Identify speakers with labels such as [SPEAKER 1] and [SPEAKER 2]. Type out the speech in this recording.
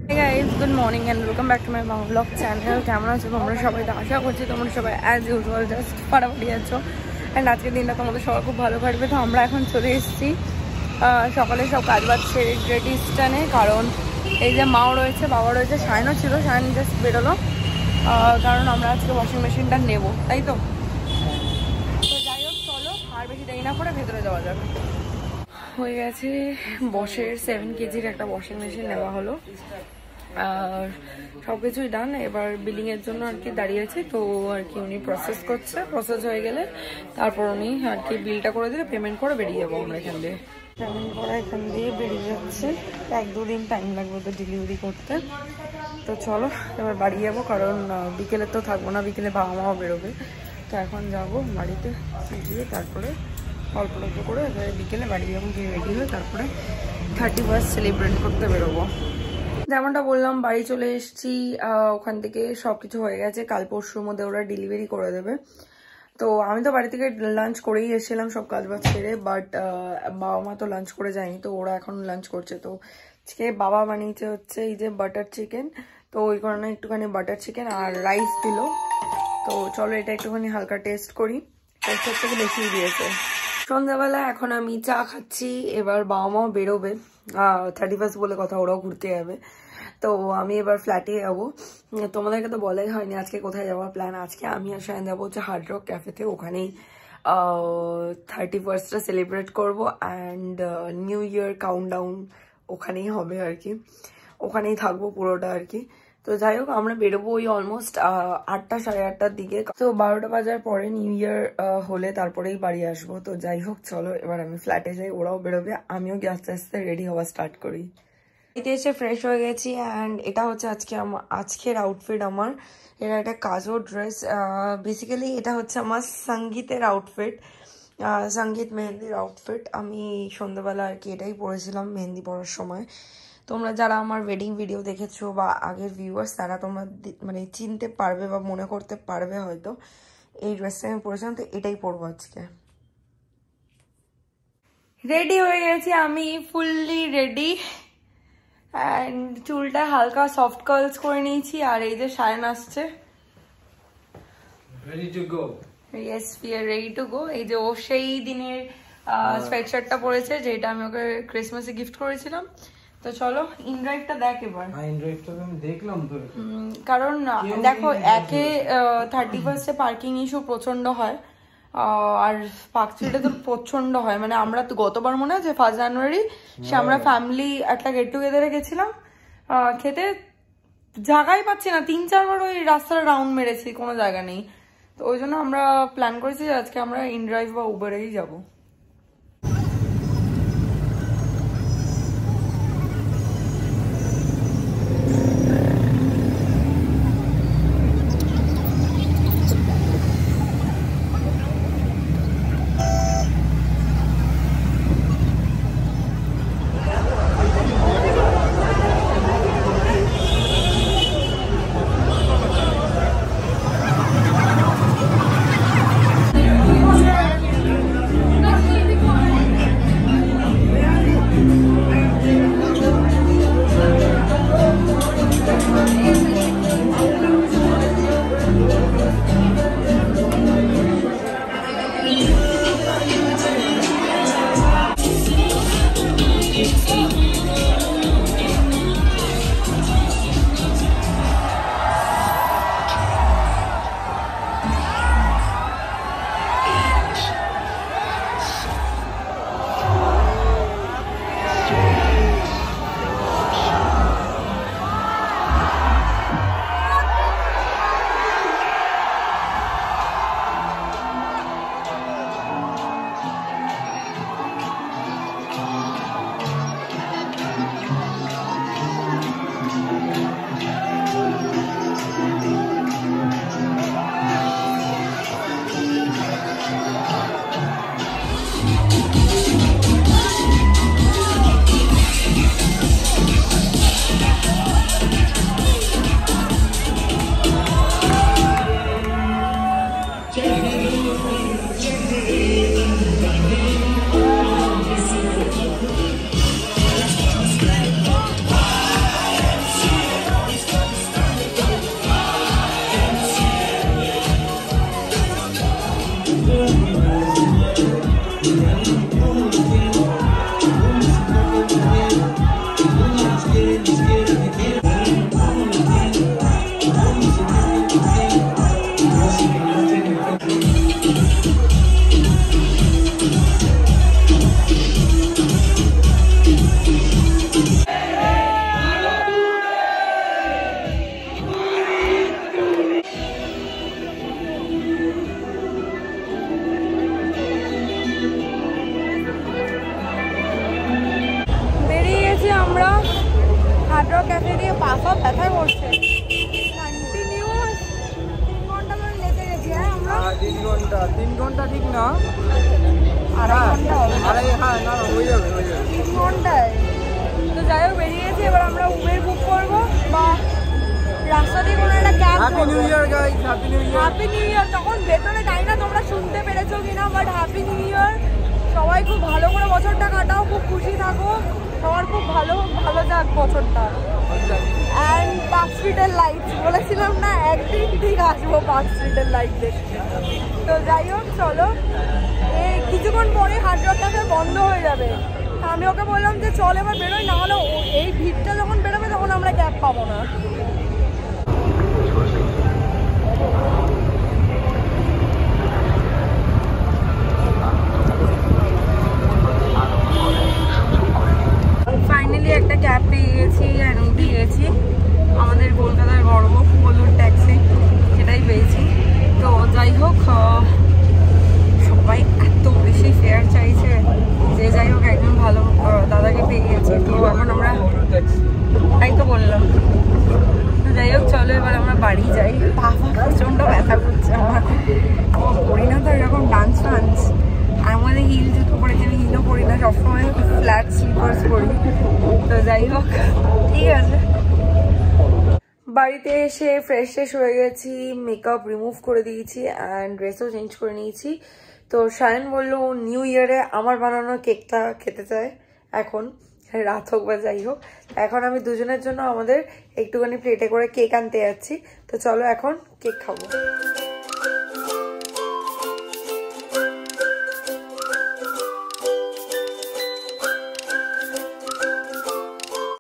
[SPEAKER 1] Hey guys, good morning and welcome back to my vlog channel. কেমন আছো তোমরা সবাই? আশা করছি তোমরা সবাই অ্যাজ ইউজুয়াল জাস্ট ফাটাফাটি আছো অ্যান্ড আজকের দিনটা তোমাদের সবাই খুব ভালো কাটবে। তো আমরা এখন চলে এসেছি সকালে সব কাজ বাজ সেরে রেডি স্টানে, কারণ এই যে মাও রয়েছে, বাবা রয়েছে, শাইনও ছিল, শাইন জাস্ট বেরোলো, কারণ আমরা আজকে ওয়াশিং মেশিনটা নেবো, তাই তো। তো যাই হোক, চলো আর বেশি দেরি না করে ভেতরে যাওয়া যাবে। হয়ে গেছে বসের 7 কেজির একটা ওয়াশিং মেশিন নেওয়া হলো আর সব কিছুই ডান। এবার বিলিংয়ের জন্য আর কি দাঁড়িয়েছে, তো আর কি উনি প্রসেস করছে, প্রসেস হয়ে গেলে তারপর উনি আর কি বিলটা করে দিলে পেমেন্ট করে বেরিয়ে যাবো আমরা এখান দিয়ে। পেমেন্ট করা এখান দিয়ে বেরিয়ে যাচ্ছে, 1-2 দিন টাইম লাগবে তো ডেলিভারি করতে। তো চলো এবার বাড়ি যাবো, কারণ বিকেলে তো থাকবো না, বিকেলে বাবা মাও বেরোবে। তো এখন যাবো বাড়িতে গিয়ে তারপরে অল্প অল্প করে বিকেলে বাড়ি যাবো, গিয়ে রেডি হয়ে তারপরে 31st সেলিব্রেট করতে বেরোবো। যেমনটা বললাম বাড়ি চলে এসেছি, ওখান থেকে সবকিছু হয়ে গেছে, কাল পরশুর মধ্যে ওরা ডেলিভারি করে দেবে। তো আমি তো বাড়ি থেকে লাঞ্চ করেই এসেছিলাম সব কাজ বাজ ছেড়ে, বাট বাবা মা তো লাঞ্চ করে যায়নি, তো ওরা এখন লাঞ্চ করছে। তো আজকে বাবা বানিয়েছে হচ্ছে এই যে বাটার চিকেন, তো ওই কারণে একটুখানি বাটার চিকেন আর রাইস দিল। তো চলো এটা একটুখানি হালকা টেস্ট করি, টেস্টের থেকে বেশিই দিয়েছে। সন্ধ্যাবেলা এখন আমি চা খাচ্ছি, এবার বাবা মাও বেরোবে, 31st বলে কথা, ওরাও ঘুরতে যাবে। তো আমি এবার ফ্ল্যাটে যাবো। তোমাদেরকে তো বলাই হয়নি আজকে কোথায় যাওয়ার প্ল্যান। আজকে আমি আর শায়ন যাবো হচ্ছে হার্ড রক ক্যাফেতে, ওখানেই 31st সেলিব্রেট করবো অ্যান্ড নিউ ইয়ার কাউন্টডাউন ওখানেই হবে আর কি, ওখানেই থাকবো পুরোটা আর কি। তো যাই হোক আমরা বেরোবো ওই অলমোস্ট 8টা সাড়ে 8টার দিকে, তো 12টা বাজার পরে নিউ ইয়ার হলে তারপরেই বাড়ি আসবো। তো যাই হোক চলো এবার আমি ফ্ল্যাটে যাই, ওরাও বেরোবে, আমিও গিয়ে আস্তে আস্তে রেডি হওয়া স্টার্ট করি। এতে এসে ফ্রেশ হয়ে গেছি অ্যান্ড এটা হচ্ছে আজকের আউটফিট আমার। এটা একটা কাজো ড্রেস, বেসিক্যালি এটা হচ্ছে আমার সঙ্গীতের আউটফিট, সঙ্গীত মেহেন্দির আউটফিট। আমি সন্ধ্যাবেলা আর কি এটাই পরেছিলাম মেহেন্দি পরার সময়। তোমরা যারা আমার ওয়েডিং ভিডিও দেখেছো বা আগের ভিউয়ার্স, তারা তোমরা মানে চিনতে পারবে বা মনে করতে পারবে হয়তো এই ড্রেসটা আমি পরেছিলাম। তো এটাই পরবো আজকে। রেডি হয়ে গেছি আমি, ফুললি রেডি অ্যান্ড চুলটা হালকা সফট কার্লস করে নিয়েছি। আর এই যে শায়ন আসছে,
[SPEAKER 2] ready to go.
[SPEAKER 1] Yes, we are ready to go. এই যে ও সেই দিনের সোয়েটশার্টটা পরেছে যেটা আমি ওকে ক্রিসমাসে গিফট করেছিলাম। তো চলো ইনড্রাইভটা দেখ এবার।
[SPEAKER 2] ইনড্রাইভটা আমি দেখলাম তো,
[SPEAKER 1] কারণ দেখো একে 31st পার্কিং ইস্যু প্রচন্ড হয়, আর পার্ক স্ট্রিটে তো প্রচন্ড হয়। মানে আমরা তো গতবার মনে আছে 1 জানুয়ারি সে আমরা ফ্যামিলি একটা গেট টুগেদারে গেছিলাম খেতে, জায়গাই পাচ্ছি না, 3-4 বার ওই রাস্তাটা রাউন্ড মেরেছি, কোনো জায়গা নেই। তো ওই জন্য আমরা প্ল্যান করেছি যে আজকে আমরা ইনড্রাইভ বা উবেরেই যাবো। বসে দিয়ে পা পা ব্যথা করছে। কন্টিনিউয়াস 3 ঘন্টা ধরে লেগে গেছি। হ্যাঁ আমরা
[SPEAKER 2] 3 ঘন্টা ঠিক না,
[SPEAKER 1] আড়াই ঘন্টা হবে।
[SPEAKER 2] হ্যাঁ না হয়ে যাবে
[SPEAKER 1] 3 ঘন্টায় তো যাই হোক বেরিয়ে গেছি। এবার আমরা উবের বুক করবো বা রাস্তা দিয়ে কোনো একটা cab.
[SPEAKER 2] Happy new year guys, happy new year.
[SPEAKER 1] Happy new year. তখন ভেতরে জানি না তোমরা শুনতে পেরেছো কিনা, বাট হ্যাপি নিউ ইয়ার। সবাই খুব ভালো করে বছরটা কাটাও, খুব খুশি থাকো, সবার খুব ভালো ভালো যাক বছরটা। অ্যান্ড পার্ক স্ট্রিটের লাইট বলেছিলাম না একদিন ঠিক আসবো পার্ক স্ট্রিটের লাইট দেখতে। তো যাই হোক চলো, এই কিছুক্ষণ পরে হার্ড রক ক্যাফে বন্ধ হয়ে যাবে। আমি ওকে বললাম যে চল এবার বেরোই, না হলে এই ভিড়টা যখন বেরোবে তখন আমরা ক্যাব পাবো না। ফাইনালি একটা ক্যাব পেয়ে গেছি আর উঠে গেছি। আমাদের কলকাতার গর্ব বলুন ট্যাক্সি, সেটাই পেয়েছি। তো যাই হোক, সবাই এত বেশি ফেয়ার চাইছে যে যাই হোক একজন ভালো দাদাকে পেয়ে গেছি। তো এখন আমরা তাই তো বললাম। তো যাই হোক চলো এবার আমরা বাড়ি যাই। বাবা প্রচণ্ড ব্যথা করছে আমার, করি না তো এরকম ডান্স ফান্স। আর আমাদের হিল জুতো পরেছি, আমি হিলও পরি না, সবসময় ফ্ল্যাট স্লিপার্স পরি। তো যাই হোক ঠিক আছে। বাড়িতে এসে ফ্রেশ হয়ে গেছি, মেকআপ রিমুভ করে দিয়েছি অ্যান্ড ড্রেসও চেঞ্জ করে নিয়েছি। তো শায়ন বললো নিউ ইয়ারে আমার বানানো কেকটা খেতে চায়, এখন রাত হোক বা যাই হোক। এখন আমি দুজনের জন্য আমাদের একটুখানি প্লেটে করে কেক আনতে যাচ্ছি। তো চলো এখন কেক খাবো।